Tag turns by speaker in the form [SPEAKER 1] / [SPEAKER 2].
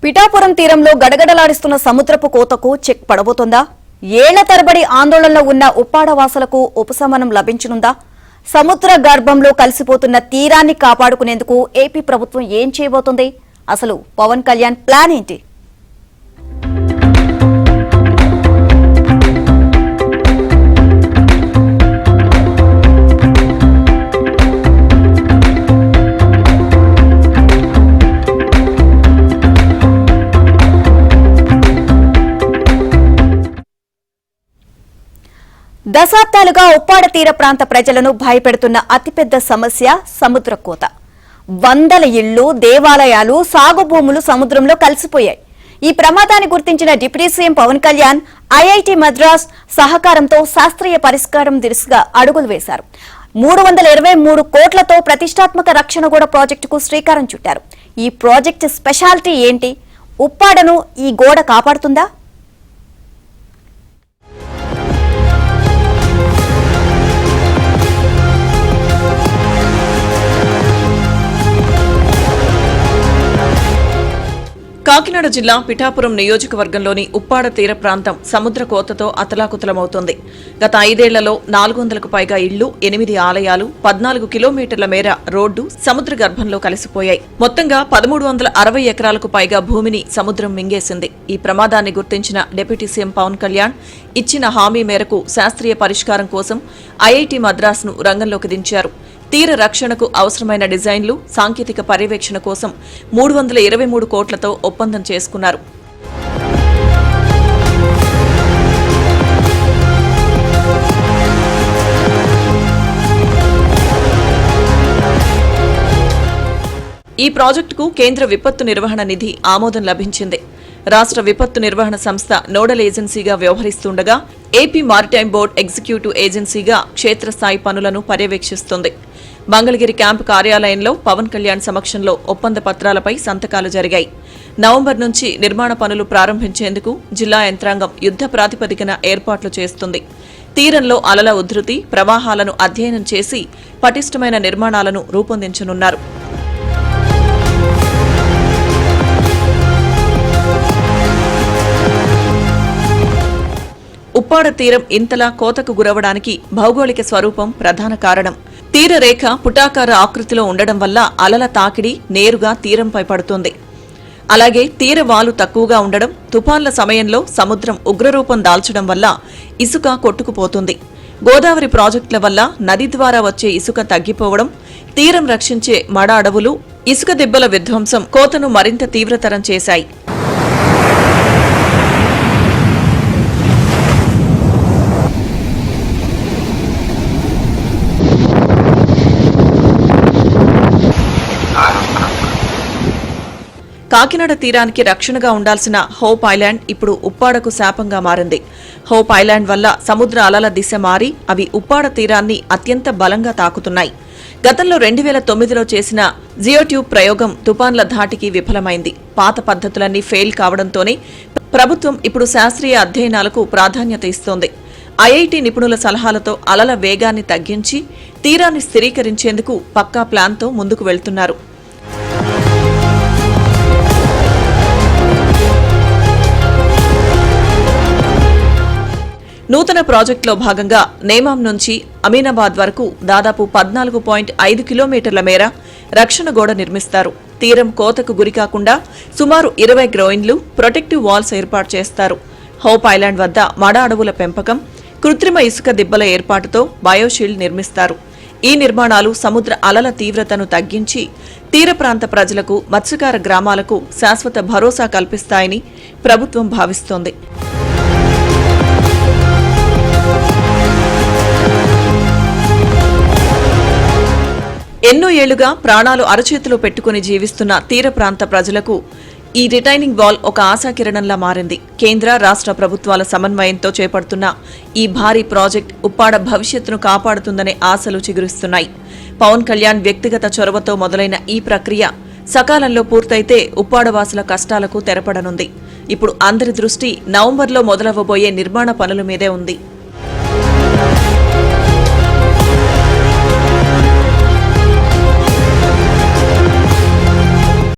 [SPEAKER 1] పిఠాపురం తీరంలో గడగడలాడిస్తున్న సముద్రపు కోతకు చెక్ పడబోతోందా? ఏళ్ల తరబడి ఆందోళనలో ఉన్న ఉప్పాడ వాసులకు ఉపశమనం లభించనుందా? సముద్ర గర్భంలో కలిసిపోతున్న తీరాన్ని కాపాడుకునేందుకు ఏపీ ప్రభుత్వం ఏం చేయబోతోంది? అసలు పవన్ కళ్యాణ్ ప్లాన్ ఏంటి? దశాబ్దాలుగా ఉప్పాడ తీర ప్రాంత ప్రజలను భయపెడుతున్న అతిపెద్ద సమస్య సముద్ర కోత. వందల ఇళ్లు, దేవాలయాలు, సాగు భూములు సముద్రంలో కలిసిపోయాయి. ఈ ప్రమాదాన్ని గుర్తించిన deputy CM Pawan Kalyan IIT Madras సహకారంతో శాస్త్రీయ పరిష్కారం దిశగా అడుగులు వేశారు. 323 కోట్లతో ప్రతిష్టాత్మక రక్షణ గోడ ప్రాజెక్టుకు శ్రీకారం చుట్టారు. ఈ ప్రాజెక్టు స్పెషాలిటీ ఏంటి? ఉప్పాడను ఈ గోడ కాపాడుతుందా?
[SPEAKER 2] కాకినాడ జిల్లా పిఠాపురం నియోజకవర్గంలోని ఉప్పాడ తీర ప్రాంతం సముద్ర కోతతో అతలాకుతలమవుతోంది. గత 5 ఏళ్లలో 400కు పైగా ఇళ్లు, 8 ఆలయాలు, 14 కిలోమీటర్ల మేర రోడ్డు సముద్ర గర్భంలో కలిసిపోయాయి. మొత్తంగా 1360 ఎకరాలకు పైగా భూమిని సముద్రం మింగేసింది. ఈ ప్రమాదాన్ని గుర్తించిన డిప్యూటీ సీఎం పవన్ కళ్యాణ్ ఇచ్చిన హామీ మేరకు శాస్త్రీయ పరిష్కారం కోసం ఐఐటి మద్రాస్ను రంగంలోకి దించారు. తీర రక్షణకు అవసరమైన డిజైన్లు, సాంకేతిక పర్యవేక్షణ కోసం 323 కోట్లతో ఒప్పందం చేసుకున్నారు. ఈ ప్రాజెక్టుకు కేంద్ర విపత్తు నిర్వహణ నిధి ఆమోదం లభించింది. రాష్ట్ర విపత్తు నిర్వహణ సంస్థ నోడల్ ఏజెన్సీగా వ్యవహరిస్తుండగా ఏపీ మారిటైమ్ బోర్డు ఎగ్జిక్యూటివ్ ఏజెన్సీగా క్షేత్రస్థాయి పనులను పర్యవేక్షిస్తుంది. మంగళగిరి క్యాంపు కార్యాలయంలో పవన్ కళ్యాణ్ సమక్షంలో ఒప్పంద పత్రాలపై సంతకాలు జరిగాయి. నవంబర్ నుంచి నిర్మాణ పనులు ప్రారంభించేందుకు జిల్లా యంత్రాంగం యుద్ధ ప్రాతిపదికన ఏర్పాట్లు చేస్తుంది. తీరంలో అలల ఉధృతి, ప్రవాహాలను అధ్యయనం చేసి పటిష్టమైన నిర్మాణాలను రూపొందించనున్నారు. ఉప్పాడ తీరం ఇంతలా కోతకు గురవడానికి భౌగోళిక స్వరూపం ప్రధాన కారణం. తీరరేఖ పుటాకార ఆకృతిలో ఉండడం వల్ల అలల తాకిడి నేరుగా తీరంపై పడుతుంది. అలాగే తీరవాలు తక్కువగా ఉండడం, తుఫాన్ల సమయంలో సముద్రం ఉగ్రరూపం దాల్చడం వల్ల ఇసుక కొట్టుకుపోతుంది. గోదావరి ప్రాజెక్టుల వల్ల నది ద్వారా వచ్చే ఇసుక తగ్గిపోవడం, తీరం రక్షించే మడ అడవులు, ఇసుక దిబ్బల విధ్వంసం కోతను మరింత తీవ్రతరం చేశాయి. కాకినాడ తీరానికి రక్షణగా ఉండాల్సిన హోప్ ఐలాండ్ ఇప్పుడు ఉప్పాడకు శాపంగా మారింది. హోప్ ఐలాండ్ వల్ల సముద్ర అలల దిశ మారి అవి ఉప్పాడ తీరాన్ని అత్యంత బలంగా తాకుతున్నాయి. గతంలో 2009లో చేసిన జియోట్యూబ్ ప్రయోగం తుపాన్ల ధాటికి విఫలమైంది. పాత పద్ధతులన్నీ ఫెయిల్ కావడంతోనే ప్రభుత్వం ఇప్పుడు శాస్త్రీయ అధ్యయనాలకు ప్రాధాన్యత ఇస్తోంది. ఐఐటి నిపుణుల సలహాలతో అలల వేగాన్ని తగ్గించి తీరాన్ని స్థిరీకరించేందుకు పక్కా ప్లాన్తో ముందుకు వెళ్తున్నారు. నూతన ప్రాజెక్టులో భాగంగా నేమాం నుంచి అమీనాబాద్ వరకు దాదాపు 14.5 కిలోమీటర్ల మేర రక్షణ గోడ నిర్మిస్తారు. తీరం కోతకు గురికాకుండా సుమారు 20 గ్రోయిన్లు, ప్రొటెక్టివ్ వాల్స్ ఏర్పాటు చేస్తారు. హోప్ ఐలాండ్ వద్ద మడ అడవుల పెంపకం, కృత్రిమ ఇసుక దిబ్బల ఏర్పాటుతో బయోషీల్డ్ నిర్మిస్తారు. ఈ నిర్మాణాలు సముద్ర అలల తీవ్రతను తగ్గించి తీర ప్రాంత ప్రజలకు, మత్స్యకార గ్రామాలకు శాశ్వత భరోసా కల్పిస్తాయని ప్రభుత్వం భావిస్తోంది. ఎన్నో ఏళ్లుగా ప్రాణాలు అరచేతిలో పెట్టుకుని జీవిస్తున్న తీర ప్రాంత ప్రజలకు ఈ రిటైనింగ్ వాల్ ఒక ఆశాకిరణంలా మారింది. కేంద్ర, రాష్ట్ర ప్రభుత్వాల సమన్వయంతో చేపడుతున్న ఈ భారీ ప్రాజెక్ట్ ఉప్పాడ భవిష్యత్తును కాపాడుతుందనే ఆశలు చిగురిస్తున్నాయి. పవన్ కళ్యాణ్ వ్యక్తిగత చొరవతో మొదలైన ఈ ప్రక్రియ సకాలంలో పూర్తయితే ఉప్పాడవాసుల కష్టాలకు తెరపడనుంది. ఇప్పుడు అందరి దృష్టి నవంబర్లో మొదలవ్వబోయే నిర్మాణ పనుల మీదే ఉంది.